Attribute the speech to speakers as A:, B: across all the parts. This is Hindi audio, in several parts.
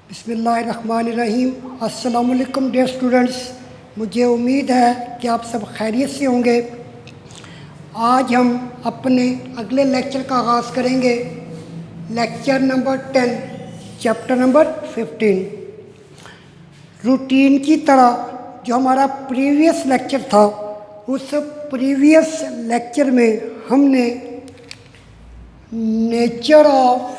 A: बिस्मिल्लाहिर्रहमानिर्रहीम। अस्सलाम वालेकुम डियर स्टूडेंट्स, मुझे उम्मीद है कि आप सब खैरियत से होंगे। आज हम अपने अगले लेक्चर का आगाज़ करेंगे। Lecture number 10, chapter number 15। Routine की तरह जो हमारा प्रीवियस लेक्चर था, उस प्रीवियस लेक्चर में हमने nature of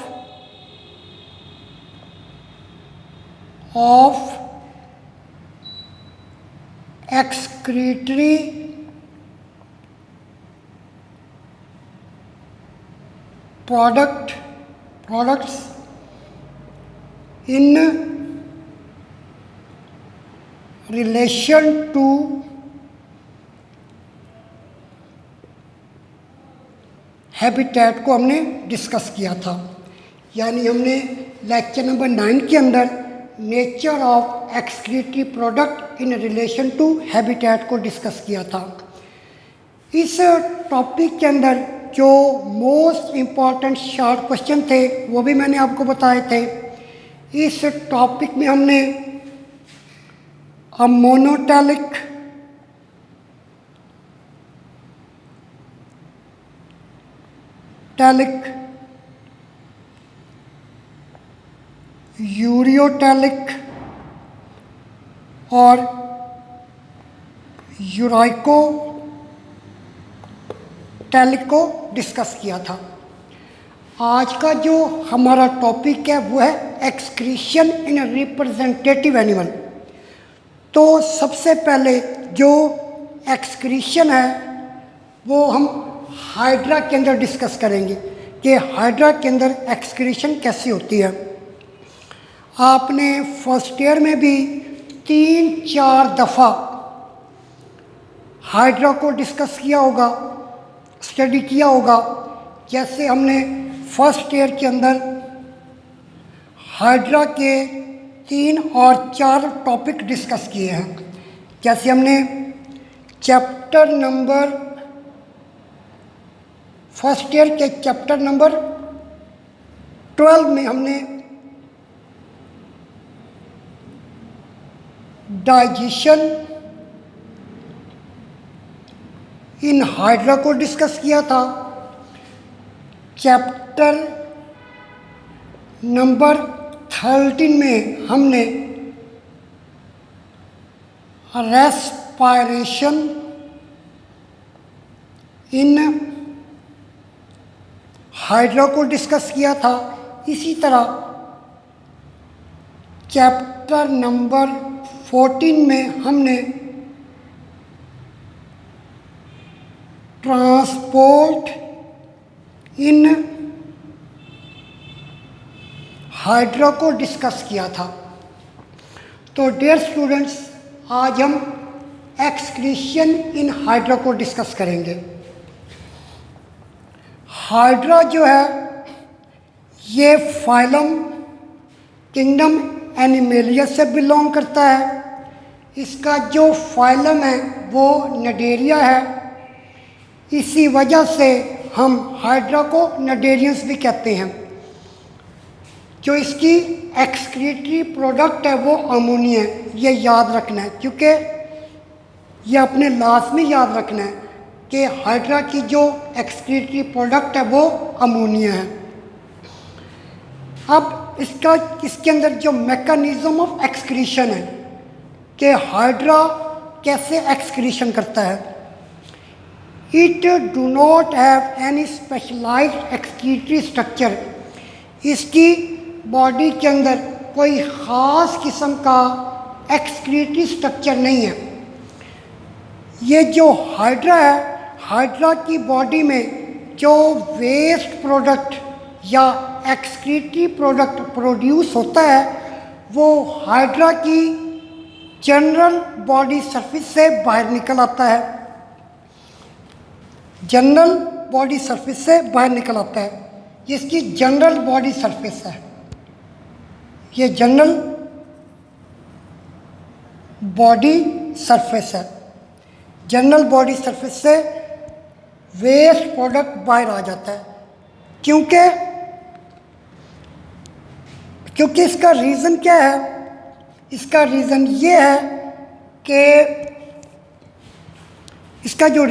A: excretory products in relation to habitat को हमने डिस्कस किया था। यानी हमने लेक्चर नंबर 9 के अंदर nature of excretory product in relation to habitat को डिस्कस किया था। इस टॉपिक के अंदर जो मोस्ट इम्पॉर्टेंट शॉर्ट क्वेश्चन थे वो भी मैंने आपको बताए थे। इस टॉपिक में हमने मोनोटैलिक, यूरियोटैलिक और यूराइकोटैलिक को डिस्कस किया था। आज का जो हमारा टॉपिक है वो है एक्सक्रीशन इन रिप्रेजेंटेटिव एनिमल। तो सबसे पहले जो एक्सक्रीशन है वो हम हाइड्रा के अंदर डिस्कस करेंगे कि हाइड्रा के अंदर एक्सक्रीशन कैसी होती है। आपने फर्स्ट ईयर में भी 3-4 दफ़ा हाइड्रा को डिस्कस किया होगा, स्टडी किया होगा। जैसे हमने फर्स्ट ईयर के अंदर हाइड्रा के 3 और 4 टॉपिक डिस्कस किए हैं। जैसे हमने चैप्टर नंबर फर्स्ट ईयर के चैप्टर नंबर 12 में हमने डाइजेशन इन हाइड्रा को डिस्कस किया था। चैप्टर नंबर 13 में हमने रेस्पायरेशन इन हाइड्रा को डिस्कस किया था। इसी तरह चैप्टर नंबर 14 में हमने ट्रांसपोर्ट इन हाइड्रा को डिस्कस किया था। तो डियर स्टूडेंट्स, आज हम एक्सक्रीशन इन हाइड्रा को डिस्कस करेंगे। हाइड्रा जो है ये फाइलम किंगडम एनिमेलिया से बिलोंग करता है। इसका जो फाइलम है वो नडेरिया है। इसी वजह से हम हाइड्रा को नडेरियंस भी कहते हैं। जो इसकी एक्सक्रीटरी प्रोडक्ट है वो अमोनिया है। ये याद रखना है, क्योंकि ये अपने लाजमी याद रखना है कि हाइड्रा की जो एक्सक्रीटरी प्रोडक्ट है वो अमोनिया है। अब इसके अंदर जो मैकेनिज्म ऑफ एक्सक्रीशन है कि हाइड्रा कैसे एक्सक्रीशन करता है। It do not have any specialized excretory structure. इसकी बॉडी के अंदर कोई ख़ास किस्म का एक्सक्रीटरी स्ट्रक्चर नहीं है। ये जो हाइड्रा है, हाइड्रा की बॉडी में जो वेस्ट प्रोडक्ट या एक्सक्रीटरी प्रोडक्ट प्रोड्यूस होता है वो हाइड्रा की जनरल बॉडी सरफेस से बाहर निकल आता है। जनरल बॉडी सरफेस से बाहर निकल आता है। इसकी जनरल बॉडी सरफेस है। ये जनरल बॉडी सरफेस है। जनरल बॉडी सरफेस से वेस्ट प्रोडक्ट बाहर आ जाता है, क्योंकि क्योंकि इसका रीज़न क्या है, इसका रीज़न ये है कि इसका जो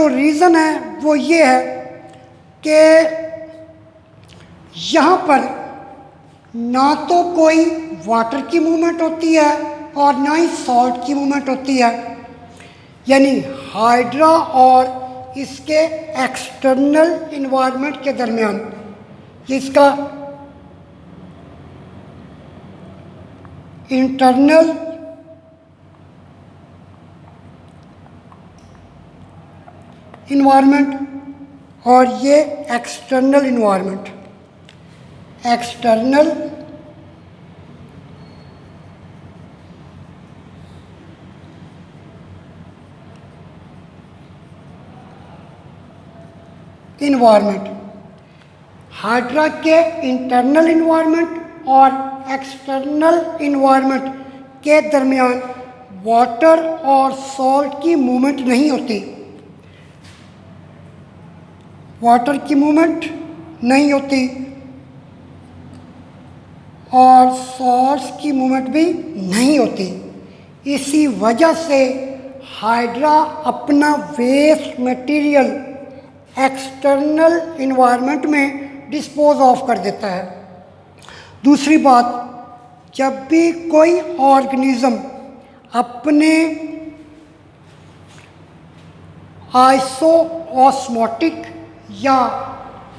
A: रीज़न है वो ये है कि यहाँ पर ना तो कोई वाटर की मूवमेंट होती है और ना ही सॉल्ट की मूवमेंट होती है, यानी हाइड्रा और इसके एक्सटर्नल इन्वायरमेंट के दरमियान, ये इसका इंटरनल इन्वायरमेंट और ये external environment, external environment, hydra के इंटरनल इन्वायरमेंट और एक्सटर्नल इन्वायरमेंट के दरमियान वाटर और सॉल्ट की मूवमेंट नहीं होती, वाटर की मूवमेंट नहीं होती और सॉल्ट्स की मूवमेंट भी नहीं होती। इसी वजह से हाइड्रा अपना वेस्ट मटेरियल एक्सटर्नल इन्वायरमेंट में डिस्पोज ऑफ कर देता है। दूसरी बात, जब भी कोई ऑर्गेनिज्म अपने आइसोऑस्मोटिक या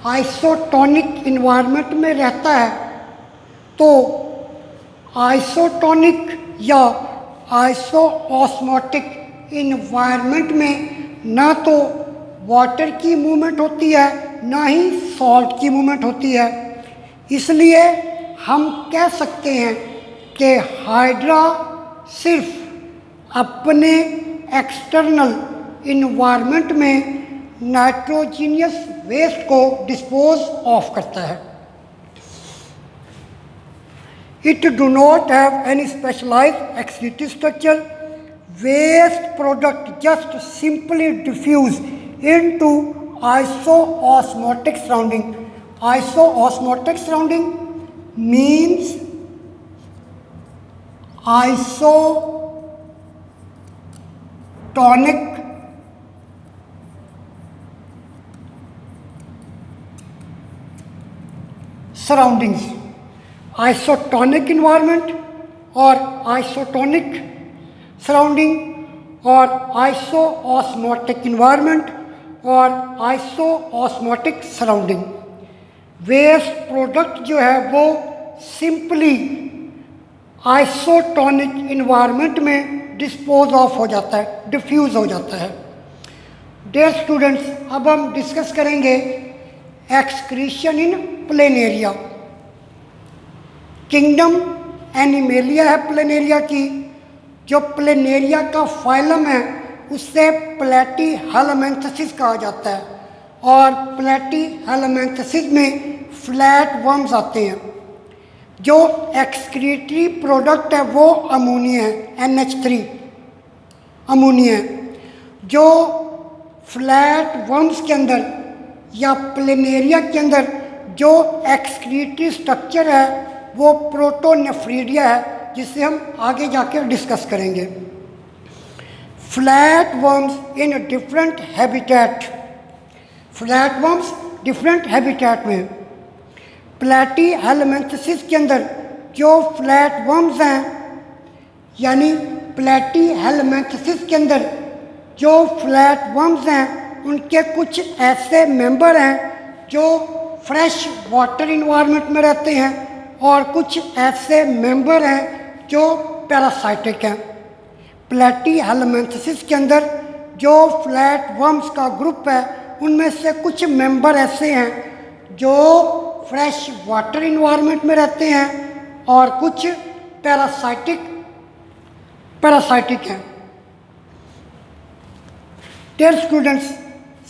A: आइसोटोनिक इन्वायरमेंट में रहता है तो आइसोटोनिक या आइसोऑस्मोटिक इन्वायरमेंट में ना तो वाटर की मूवमेंट होती है ना ही सॉल्ट की मूवमेंट होती है। इसलिए हम कह सकते हैं कि हाइड्रा सिर्फ अपने एक्सटर्नल इन्वायरमेंट में नाइट्रोजीनियस वेस्ट को डिस्पोज ऑफ करता है। It do not have any specialized excretive structure. Waste product just simply diffuse into isoosmotic surrounding. Isoosmotic surrounding means isotonic surroundings. Isotonic environment और आइसोटोनिक सराउंडिंग और आइसोऑस्मोटिक इन्वायरमेंट और आइसोऑस्मोटिक सराउंडिंग। वेस्ट प्रोडक्ट जो है वो सिंपली आइसोटोनिक इन्वायरमेंट में डिस्पोज ऑफ हो जाता है, डिफ्यूज़ हो जाता है। डियर स्टूडेंट्स, अब हम डिस्कस करेंगे एक्सक्रीशन इन प्लेनेरिया। किंगडम एनिमेलिया है प्लेनेरिया की। जो प्लेनेरिया का फाइलम है उससे प्लेटीहेलमिन्थेसिस कहा जाता है और प्लेटीहेलमिन्थेसिस में फ्लैट वर्म्स आते हैं। जो एक्सक्रीटरी प्रोडक्ट है वो अमोनिया है, NH3 अमोनिया है। जो फ्लैट वर्म्स के अंदर या प्लेनेरिया के अंदर जो एक्सक्रीटरी स्ट्रक्चर है वो प्रोटोनेफ्रीडिया है, जिसे हम आगे जाकर डिस्कस करेंगे। Flat worms in different habitat, flat worms different habitat में। प्लेटीहेलमिन्थेसिस के अंदर जो फ्लैट वर्म्स हैं, यानी प्लेटीहेलमिन्थेसिस के अंदर जो फ्लैट वर्म्स हैं उनके कुछ ऐसे मेंबर हैं जो फ्रेश वाटर इन्वायरमेंट में रहते हैं और कुछ ऐसे मेंबर हैं जो पैरासाइटिक हैं। प्लेटीहेलमिन्थेसिस के अंदर जो फ्लैट वर्म्स का ग्रुप है उनमें से कुछ मेंबर ऐसे हैं जो फ्रेश वाटर इन्वायरमेंट में रहते हैं और कुछ पैरासाइटिक हैं। डियर स्टूडेंट्स,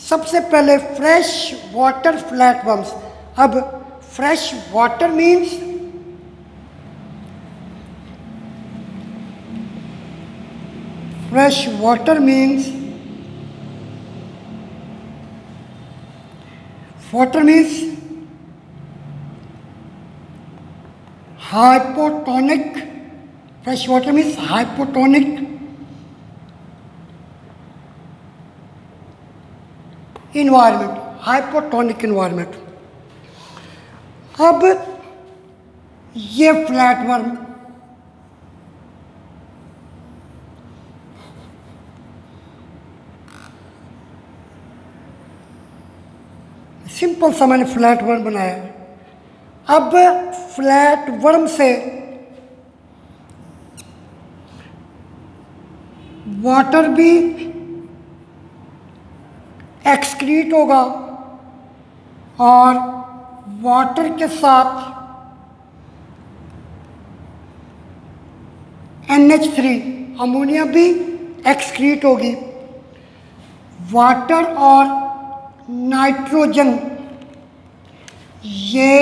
A: सबसे पहले फ्रेश वाटर फ्लैट वर्म्स। अब fresh water means fresh water means hypotonic, fresh water means hypotonic environment, hypotonic environment. अब ये फ्लैट वर्म सिंपल सा मैंने फ्लैट वर्म बनाया है। अब फ्लैट वर्म से वाटर भी एक्सक्रीट होगा और वाटर के साथ NH3 अमोनिया भी एक्सक्रीट होगी। वाटर और नाइट्रोजन ये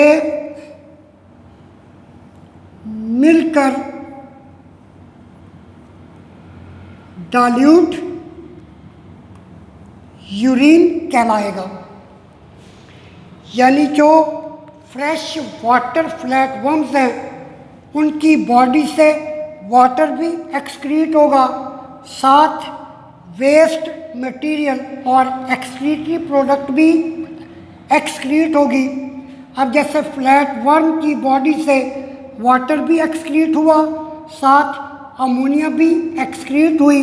A: मिलकर डाल्यूट यूरिन कहलाएगा। यानी जो फ्रेश वाटर फ्लैट वर्म्स हैं उनकी बॉडी से वाटर भी एक्सक्रीट होगा, साथ वेस्ट मटेरियल और एक्सक्रीटरी प्रोडक्ट भी एक्सक्रीट होगी। अब जैसे फ्लैट वर्म की बॉडी से वाटर भी एक्सक्रीट हुआ, साथ अमोनिया भी एक्सक्रीट हुई,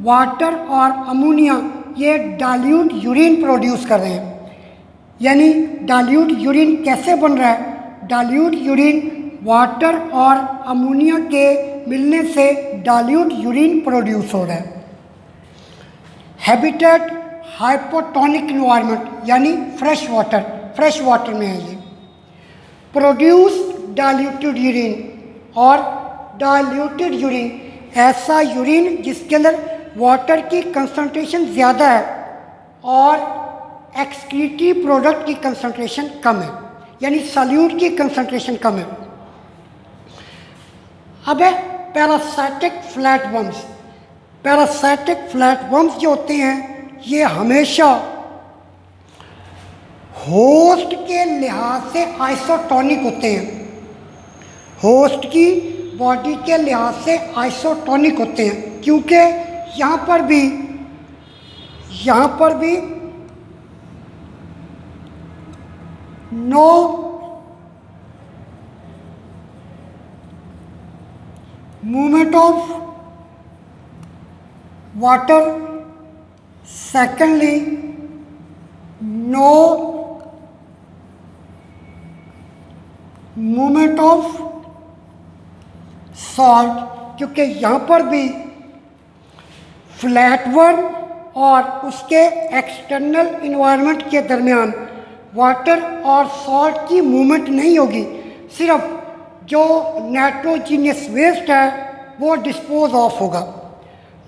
A: वाटर और अमोनिया ये डाल्यूट यूरिन प्रोड्यूस कर रहे हैं। यानी डाल्यूट यूरिन कैसे बन रहा है? डाल्यूट यूरिन वाटर और अमोनिया के मिलने से डाल्यूट यूरिन प्रोड्यूस हो रहा है। हैबिटेट हाइपोटोनिक इन्वायरमेंट यानी फ्रेश वाटर में है ये। प्रोड्यूस डाइल्यूटेड यूरिन, और डाइल्यूटेड यूरिन ऐसा यूरिन जिसके अंदर वाटर की कंसंट्रेशन ज़्यादा है और एक्सक्रीटरी प्रोडक्ट की कंसंट्रेशन कम है, यानी सॉल्यूट की कंसंट्रेशन कम है। अब है parasitic flat worms. Parasitic flat worms जो होते हैं ये हमेशा होस्ट के लिहाज से आइसोटोनिक होते हैं। होस्ट की बॉडी के लिहाज से आइसोटोनिक होते हैं, क्योंकि यहाँ पर भी no movement of water, secondly no movement of salt, क्योंकि यहाँ पर भी फ्लैट वर्म और उसके एक्सटर्नल इन्वायरमेंट के दरमियान वाटर और सॉल्ट की मूवमेंट नहीं होगी, सिर्फ जो नाइट्रोजीनियस वेस्ट है वो डिस्पोज ऑफ होगा।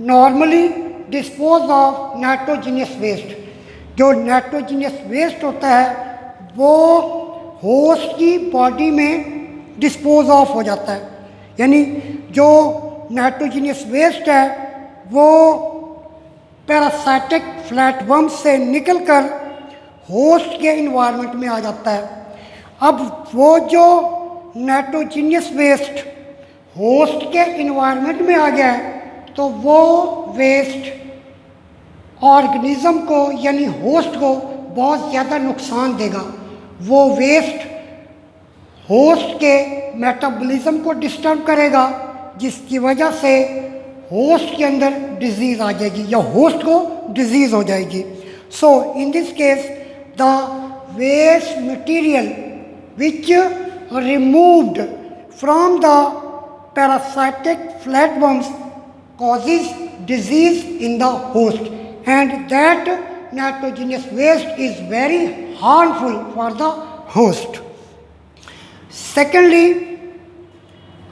A: Normally dispose of nitrogenous waste, जो नाइट्रोजीनियस वेस्ट होता है वो होस्ट की बॉडी में डिस्पोज ऑफ हो जाता है। यानी जो नाइट्रोजीनियस वेस्ट है वो पैरासाइटिक फ्लैट वर्म से निकलकर होस्ट के इन्वायरमेंट में आ जाता है। अब वो जो नाइट्रोजीनियस वेस्ट होस्ट के इन्वायरमेंट में आ गया है तो वो वेस्ट ऑर्गेनिज्म को यानी होस्ट को बहुत ज़्यादा नुकसान देगा। वो वेस्ट होस्ट के मेटाबॉलिज्म को डिस्टर्ब करेगा, जिसकी वजह से होस्ट के अंदर डिजीज़ आ जाएगी या होस्ट को डिजीज़ हो जाएगी। So in this case the waste material which removed from the parasitic flatworms causes disease in the host, and that nitrogenous waste is very harmful for the host. Secondly,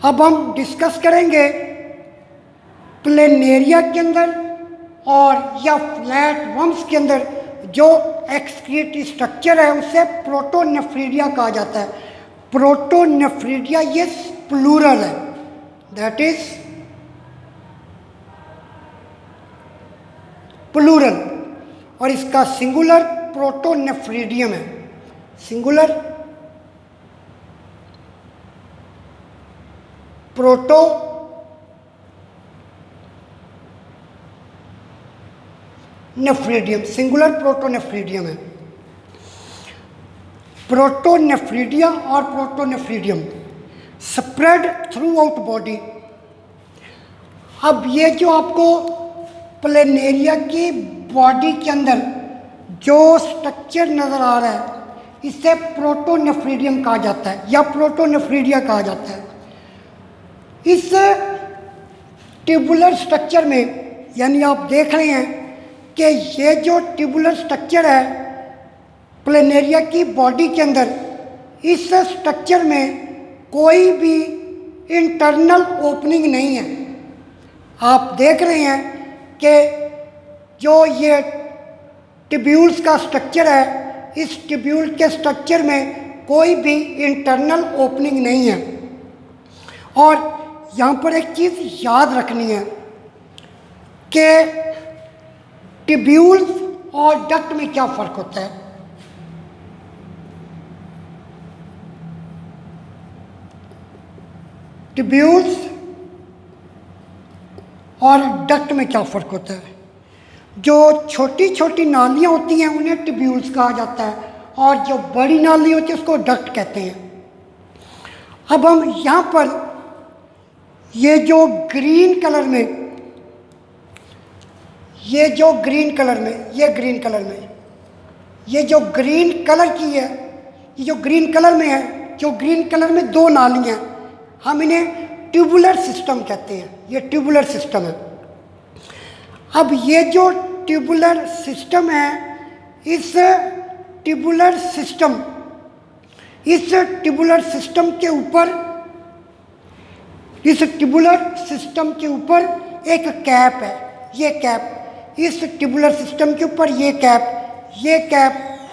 A: अब हम डिस्कस करेंगे प्लेनेरिया के अंदर और या फ्लैट वर्म्स के अंदर जो एक्सक्रीटरी स्ट्रक्चर है उसे प्रोटोनेफ्रीडिया कहा जाता है। प्रोटोनेफ्रीडिया ये प्लूरल है, दैट इज प्लूरल, और इसका सिंगुलर प्रोटोनेफ्रीडियम है। सिंगुलर प्रोटो नेफ्रिडियम, सिंगुलर प्रोटोनेफ्रिडियम है। प्रोटोनेफ्रिडिया और protonephridium spread through out body. अब ये जो आपको प्लेनेरिया की बॉडी के अंदर जो स्ट्रक्चर नज़र आ रहा है, इसे प्रोटोनेफ्रिडियम कहा जाता है या प्रोटोनेफ्रिडिया कहा जाता है। इस ट्यूबुलर स्ट्रक्चर में, यानी आप देख रहे हैं कि ये जो ट्यूबुलर स्ट्रक्चर है प्लेनेरिया की बॉडी के अंदर, इस स्ट्रक्चर में कोई भी इंटरनल ओपनिंग नहीं है। आप देख रहे हैं कि जो ये ट्यूब्यूल्स का स्ट्रक्चर है, इस ट्यूब्यूल के स्ट्रक्चर में कोई भी इंटरनल ओपनिंग नहीं है। और यहाँ पर एक चीज़ याद रखनी है कि ट्यूब्यूल्स और डक्ट में क्या फ़र्क होता है। ट्यूब्यूल्स और डक्ट में क्या फ़र्क होता है। जो छोटी छोटी नालियाँ होती हैं उन्हें ट्यूब्यूल्स कहा जाता है, और जो बड़ी नाली होती है उसको डक्ट कहते हैं। अब हम यहाँ पर ये जो ग्रीन कलर में, ये जो ग्रीन कलर में, ये ग्रीन कलर में, ये जो ग्रीन कलर की है, ये जो ग्रीन कलर में है, जो ग्रीन कलर में दो नालियाँ, हम इन्हें ट्यूबुलर सिस्टम कहते हैं। ये ट्यूबुलर सिस्टम है। अब ये जो ट्यूबुलर सिस्टम है, इस ट्यूबुलर सिस्टम के ऊपर, इस ट्यूबुलर सिस्टम के ऊपर एक कैप है। ये कैप, इस ट्यूबुलर सिस्टम के ऊपर ये कैप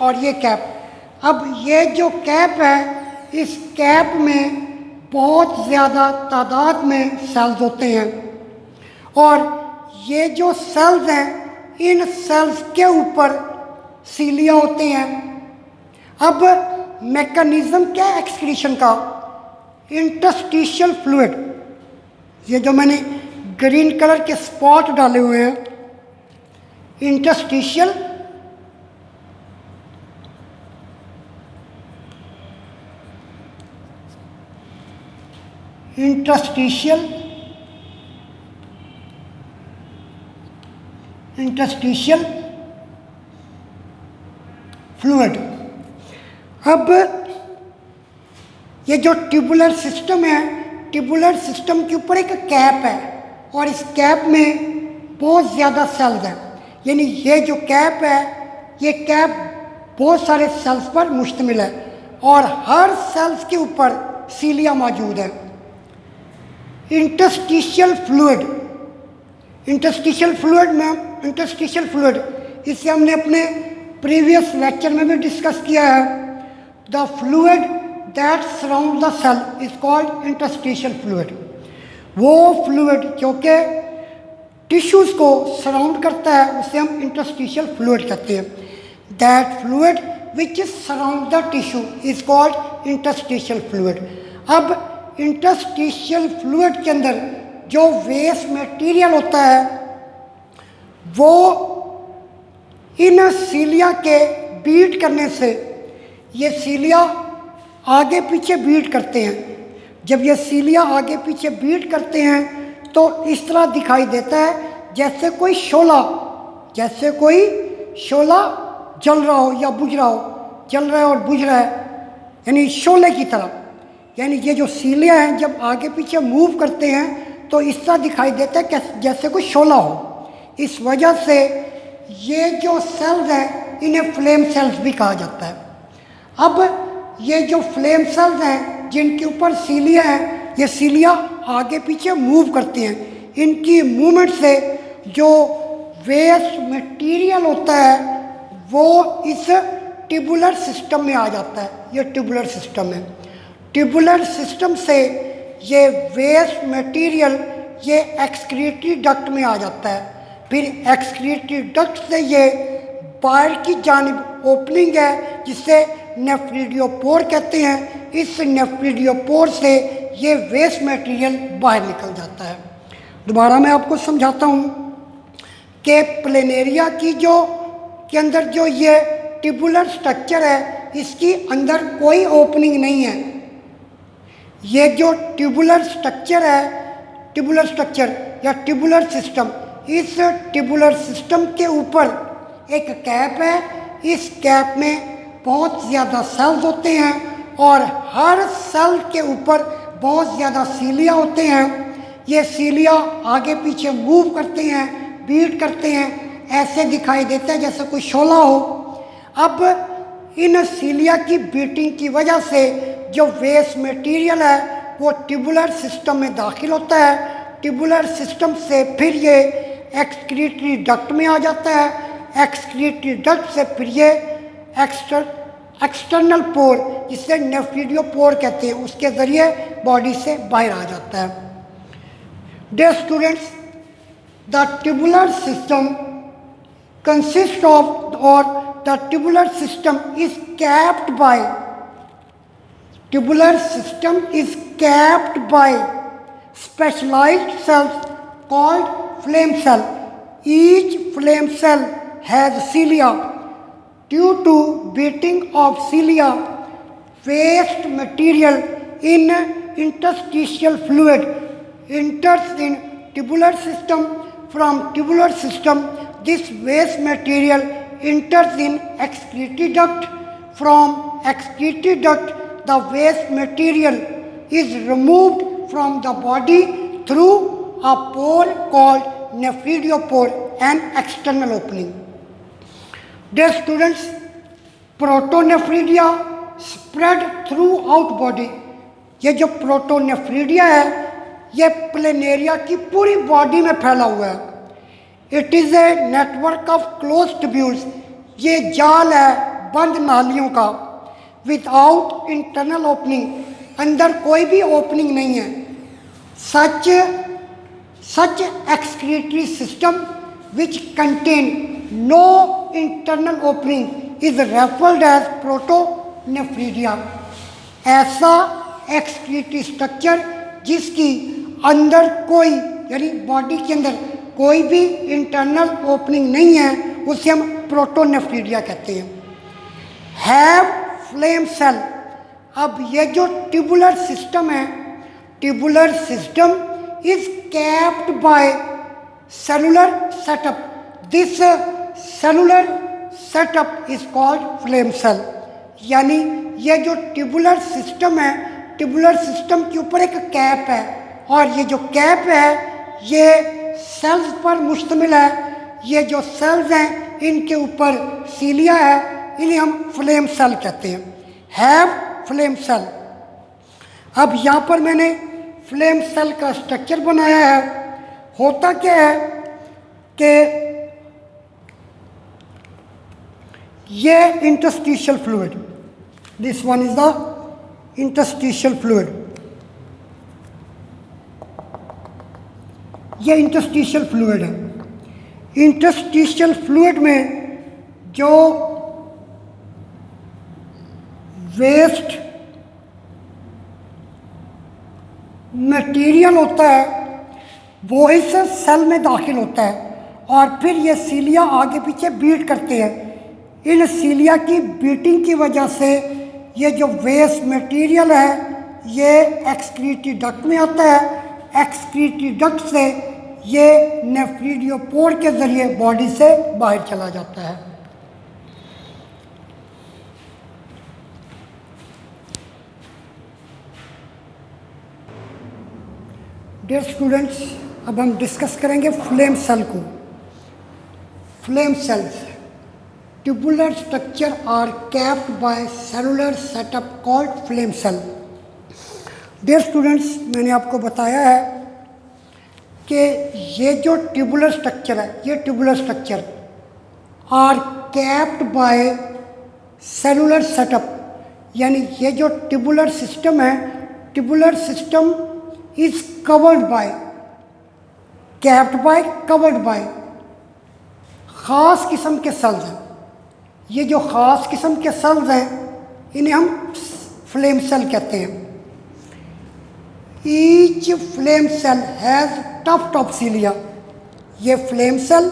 A: और ये कैप। अब ये जो कैप है, इस कैप में बहुत ज़्यादा तादाद में सेल्स होते हैं, और ये जो सेल्स हैं, इन सेल्स के ऊपर सीलिया होते हैं। अब मैकेनिज्म क्या है एक्सक्रीशन का? इंटरस्टिशियल फ्लूइड, ये जो मैंने ग्रीन कलर के स्पॉट डाले हुए हैं, इंटरस्टिशियल फ्लूइड। अब ये जो ट्यूबुलर सिस्टम है, ट्यूबुलर सिस्टम के ऊपर एक कैप है, और इस कैप में बहुत ज़्यादा सेल्स हैं। यानी ये जो कैप है, ये कैप बहुत सारे सेल्स पर मुश्तमिल है, और हर सेल्स के ऊपर सीलिया मौजूद है। इंटरस्टिशियल फ्लूइड, इसे हमने अपने प्रीवियस लेक्चर में भी डिस्कस किया है। The fluid that surround the cell is called interstitial fluid. वो फ्लूइड जो कि टिश्यूज़ को सराउंड करता है, उसे हम इंटरस्टिशियल फ्लूइड कहते हैं। That fluid which surround the tissue is called interstitial fluid. अब इंटरस्टिशियल फ्लूइड के अंदर जो वेस्ट मटेरियल होता है, वो इन सीलिया के बीट करने से, ये सीलिया आगे पीछे बीट करते हैं। जब ये सीलिया आगे पीछे बीट करते हैं तो इस तरह दिखाई देता है जैसे कोई शोला जल रहा हो या बुझ रहा हो, जल रहा है और बुझ रहा है, यानी शोले की तरह। यानी ये जो सीलिया हैं जब आगे पीछे मूव करते हैं तो इस तरह दिखाई देता है जैसे कोई शोला हो। इस वजह से ये जो सेल्स हैं इन्हें फ्लेम सेल्स भी कहा जाता है। अब ये जो फ्लेम सेल्स हैं जिनके ऊपर सीलिया हैं, ये सीलिया आगे पीछे मूव करते हैं। इनकी मूवमेंट से जो वेस्ट मटेरियल होता है वो इस ट्यूबुलर सिस्टम में आ जाता है। ये ट्यूबुलर सिस्टम है। ट्यूबुलर सिस्टम से ये वेस्ट मटेरियल ये एक्सक्रीटरी डक्ट में आ जाता है। फिर एक्सक्रीटरी डक्ट से ये बाहर की जानिब ओपनिंग है जिसे नेफ्रिडियोपोर कहते हैं। इस नेफ्रिडियोपोर से ये वेस्ट मटेरियल बाहर निकल जाता है। दोबारा मैं आपको समझाता हूँ कि प्लेनेरिया की जो के अंदर जो ये ट्यूबुलर स्ट्रक्चर है, इसकी अंदर कोई ओपनिंग नहीं है। ये जो ट्यूबुलर स्ट्रक्चर है, ट्यूबुलर स्ट्रक्चर या ट्यूबुलर सिस्टम, इस ट्यूबुलर सिस्टम के ऊपर एक कैप है। इस कैप में बहुत ज़्यादा सेल्स होते हैं और हर सेल के ऊपर बहुत ज़्यादा सीलिया होते हैं। ये सीलिया आगे पीछे मूव करते हैं, बीट करते हैं, ऐसे दिखाई देता है जैसे कोई शोला हो। अब इन सीलिया की बीटिंग की वजह से जो वेस्ट मटेरियल है वो ट्यूबुलर सिस्टम में दाखिल होता है। ट्यूबुलर सिस्टम से फिर ये एक्सक्रीटरी डक्ट में आ जाता है। एक्सक्रीटरी डक्ट से फिर ये एक्सटर्नल पोर, जिसे नेफ्रिडियोपोर कहते हैं, उसके ज़रिए बॉडी से बाहर आ जाता है। Dear students, the tubular system consist of, और the tubular system is capped by, tubular system is capped by specialized cells called flame cell. Each flame cell has cilia. Due to beating of cilia, waste material in interstitial fluid enters in tubular system. From tubular system, this waste material enters in excretory duct. From excretory duct, the waste material is removed from the body through a pore called nephridiopore, an external opening. Dear students, protonephridia spread throughout body. ये जो प्रोटोनेफ्रीडिया है ये प्लेनेरिया की पूरी बॉडी में फैला हुआ है। It is a network of close tubules, ये जाल है बंद नालियों का। विदाउट इंटरनल ओपनिंग, अंदर कोई भी ओपनिंग नहीं है। such excretory system which contain no internal opening is referred as protonephridia. ऐसा excretory structure जिसकी अंदर कोई, यानी बॉडी के अंदर कोई भी इंटरनल ओपनिंग नहीं है, उसे हम प्रोटोनेफ्रिडिया कहते हैं। हैव फ्लेम सेल, अब ये जो ट्यूबुलर सिस्टम है, tubular system is capped by cellular setup. This cellular setup is called flame cell. यानी ये जो ट्यूबुलर सिस्टम है, ट्यूबुलर सिस्टम के ऊपर एक कैप है और ये जो कैप है ये सेल्स पर मुश्तमिल है। ये जो सेल्स हैं इनके ऊपर सीलिया है, इन्हें हम फ्लेम सेल कहते हैं। Have flame cell. अब यहाँ पर मैंने फ्लेम सेल का स्ट्रक्चर बनाया है। होता क्या है कि ये interstitial fluid, this one is the interstitial fluid, ये इंटरस्टिशियल फ्लूइड है। इंटरस्टिशियल फ्लूइड में जो वेस्ट मटेरियल होता है वो इस सेल में दाखिल होता है और फिर ये सीलिया आगे पीछे बीट करते हैं। इन सीलिया की बीटिंग की वजह से ये जो वेस्ट मटेरियल है ये एक्सक्रीटरी डक्ट में आता है। एक्सक्रीटरी डक्ट से ये नेफ्रिडियोपोर के ज़रिए बॉडी से बाहर चला जाता है। डियर स्टूडेंट्स, अब हम डिस्कस करेंगे फ्लेम सेल को। Flame cells tubular structure are capped by cellular setup called flame cell. Dear students, मैंने आपको बताया है कि ये जो ट्यूबुलर स्ट्रक्चर है, ये tubular structure are capped by cellular setup, यानी ये जो ट्यूबुलर सिस्टम है, tubular system is covered by, capped by, covered by ख़ास किस्म के सेल्स हैं। ये जो ख़ास किस्म के सेल्स हैं इन्हें हम फ्लेम सेल कहते हैं। Each flame cell has tuft of cilia. ये फ्लेम सेल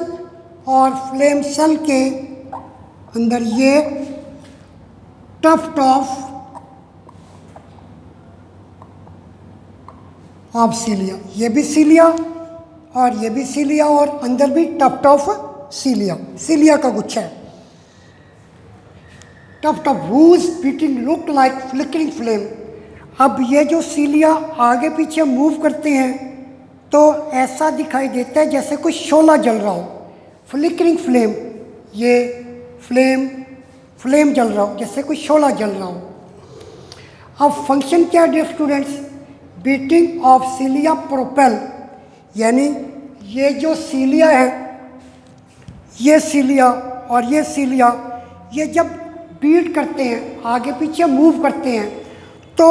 A: और फ्लेम सेल के अंदर ये टफ्ट ऑफ सीलिया, ये भी सीलिया और ये भी सीलिया और अंदर भी टफ्ट ऑफ सीलिया, सीलिया का गुच्छा है। Tuft of whose beating look like flickering flame। अब ये जो सीलिया आगे पीछे मूव करते हैं तो ऐसा दिखाई देता है जैसे कोई शोला जल रहा हो। फ्लिकरिंग फ्लेम, ये फ्लेम जल रहा हो, जैसे कोई शोला जल रहा हो। अब फंक्शन क्या है dear students? Beating of cilia propel, यानी ये जो सीलिया है, ये सीलिया और ये सीलिया, ये जब बीट करते हैं, आगे पीछे मूव करते हैं, तो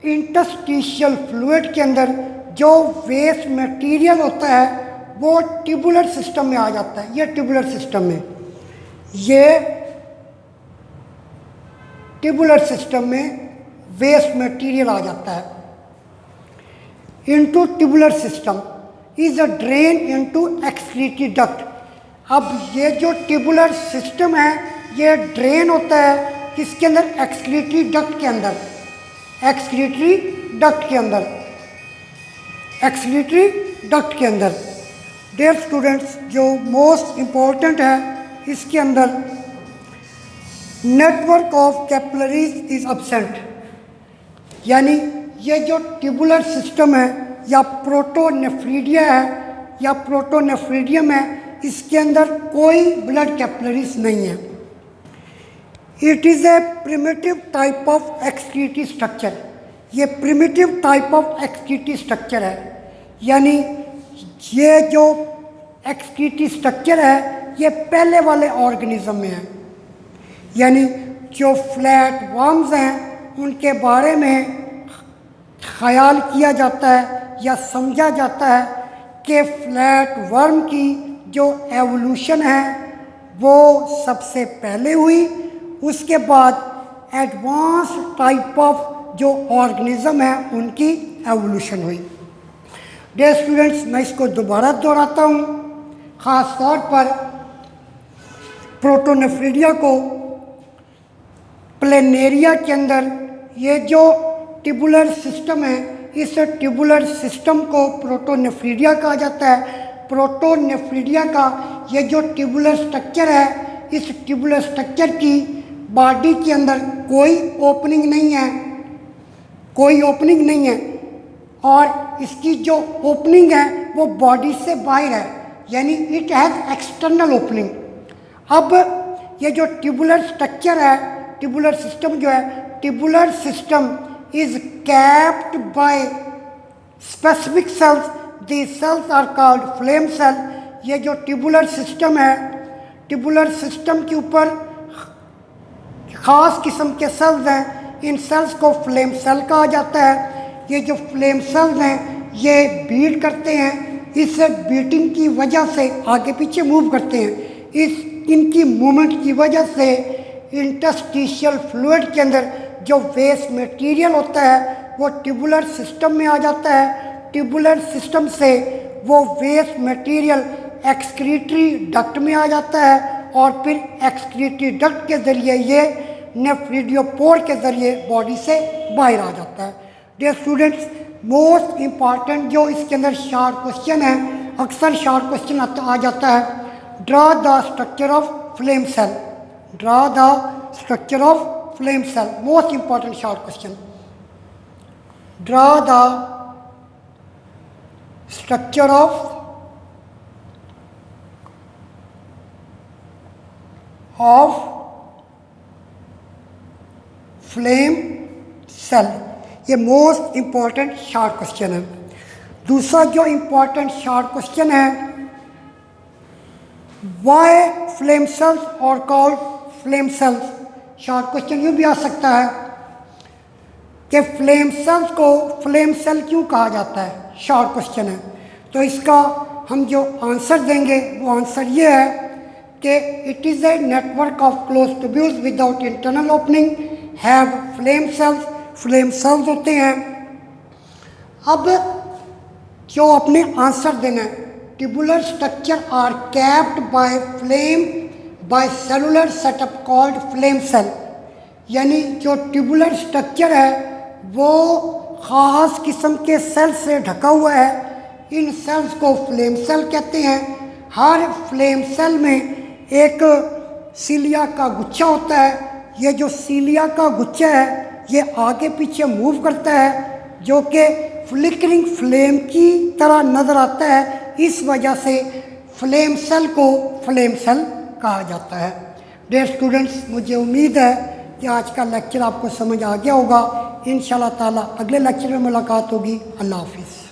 A: इंटरस्टिशियल फ्लूइड के अंदर जो वेस्ट मटेरियल होता है वो ट्यूबुलर सिस्टम में आ जाता है। ये ट्यूबुलर सिस्टम में, ये ट्यूबुलर सिस्टम में वेस्ट मटेरियल आ जाता है। Into tubular system is a drain into excretory duct. अब ये जो ट्यूबुलर सिस्टम है ये ड्रेन होता है किसके अंदर? एक्सक्रीटरी डक्ट के अंदर, एक्सक्रीटरी डक्ट के अंदर, एक्सक्रीटरी डक्ट के अंदर। डियर स्टूडेंट्स, जो मोस्ट इम्पोर्टेंट है इसके अंदर network of capillaries is absent, यानी ये जो ट्यूबुलर सिस्टम है या प्रोटोनेफ्रीडिया है या प्रोटोनेफ्रीडियम है, इसके अंदर कोई ब्लड कैपिलरीज नहीं है। It is a primitive type of excretory structure. ये primitive type of excretory structure है, यानी ये जो एक्सक्रीटरी स्ट्रक्चर है ये पहले वाले ऑर्गेनिज्म में है। यानी जो फ्लैट वर्म्स हैं उनके बारे में ख्याल किया जाता है या समझा जाता है कि फ्लैट वर्म की जो एवोल्यूशन है वो सबसे पहले हुई, उसके बाद एडवांस टाइप ऑफ जो ऑर्गेनिज्म है उनकी एवोल्यूशन हुई। डियर स्टूडेंट्स, मैं इसको दोबारा दोहराता हूँ, ख़ास तौर पर प्रोटोनेफ्रीडिया को प्लेनेरिया के अंदर ये जो ट्यूबुलर सिस्टम है, इस ट्यूबुलर सिस्टम को प्रोटोनेफ्रीडिया कहा जाता है। प्रोटोनेफ्रीडिया का ये जो ट्यूबुलर स्ट्रक्चर है, इस ट्यूबुलर स्ट्रक्चर की बॉडी के अंदर कोई ओपनिंग नहीं है, कोई ओपनिंग नहीं है, और इसकी जो ओपनिंग है वो बॉडी से बाहर है, यानी इट हैज़ एक्सटर्नल ओपनिंग। अब ये जो ट्यूबुलर स्ट्रक्चर है, ट्यूबुलर सिस्टम जो है, tubular system is capped by specific cells, the cells are called flame cell. ये जो ट्यूबुलर सिस्टम है, ट्यूबुलर सिस्टम के ऊपर ख़ास किस्म के सेल्स हैं, इन सेल्स को फ्लेम सेल कहा जाता है। ये जो फ्लेम सेल्स हैं ये बीट करते हैं, इस बीटिंग की वजह से आगे पीछे मूव करते हैं। इनकी मूवमेंट की वजह से इंटरस्टिशियल फ्लूइड के अंदर जो वेस्ट मटेरियल होता है वो ट्यूबुलर सिस्टम में आ जाता है। ट्यूबुलर सिस्टम से वो वेस्ट मटेरियल एक्सक्रीटरी डक्ट में आ जाता है और फिर एक्सक्रीटरी डक्ट के ज़रिए ये नेफ्रीडियोपोर के ज़रिए बॉडी से बाहर आ जाता है। डियर स्टूडेंट्स, मोस्ट इम्पॉर्टेंट जो इसके अंदर शार्ट क्वेश्चन है, अक्सर शार्ट क्वेश्चन आ जाता है, draw the structure of flame cell, draw the structure of flame cell, most important short question. Draw the structure of flame cell, ये मोस्ट इम्पॉर्टेंट शॉर्ट क्वेश्चन है। दूसरा जो इम्पॉर्टेंट शॉर्ट क्वेश्चन है, वाई फ्लेम सेल्स और called flame cells. Short question यूँ भी आ सकता है कि फ्लेम सेल्स को फ्लेम सेल क्यों कहा जाता है, शॉर्ट क्वेश्चन है। तो इसका हम जो आंसर देंगे वो आंसर ये है कि it is a network of close tubules without internal opening have flame cells. Flame cells होते हैं अब जो अपने आंसर देना है, tubular structure are capped by cellular setup called flame cell, यानी जो ट्यूबुलर स्ट्रक्चर है वो ख़ास किस्म के सेल से ढका हुआ है। इन सेल्स को फ्लेम सेल कहते हैं। हर फ्लेम सेल में एक सीलिया का गुच्छा होता है। ये जो सीलिया का गुच्छा है ये आगे पीछे मूव करता है, जो कि फ्लिकरिंग फ्लेम की तरह नज़र आता है। इस वजह से फ्लेम सेल को फ्लेम सेल कहा जाता है। डियर स्टूडेंट्स, मुझे उम्मीद है कि आज का लेक्चर आपको समझ आ गया होगा। इंशाल्लाह ताला अगले लेक्चर में मुलाकात होगी। अल्लाह हाफिज़।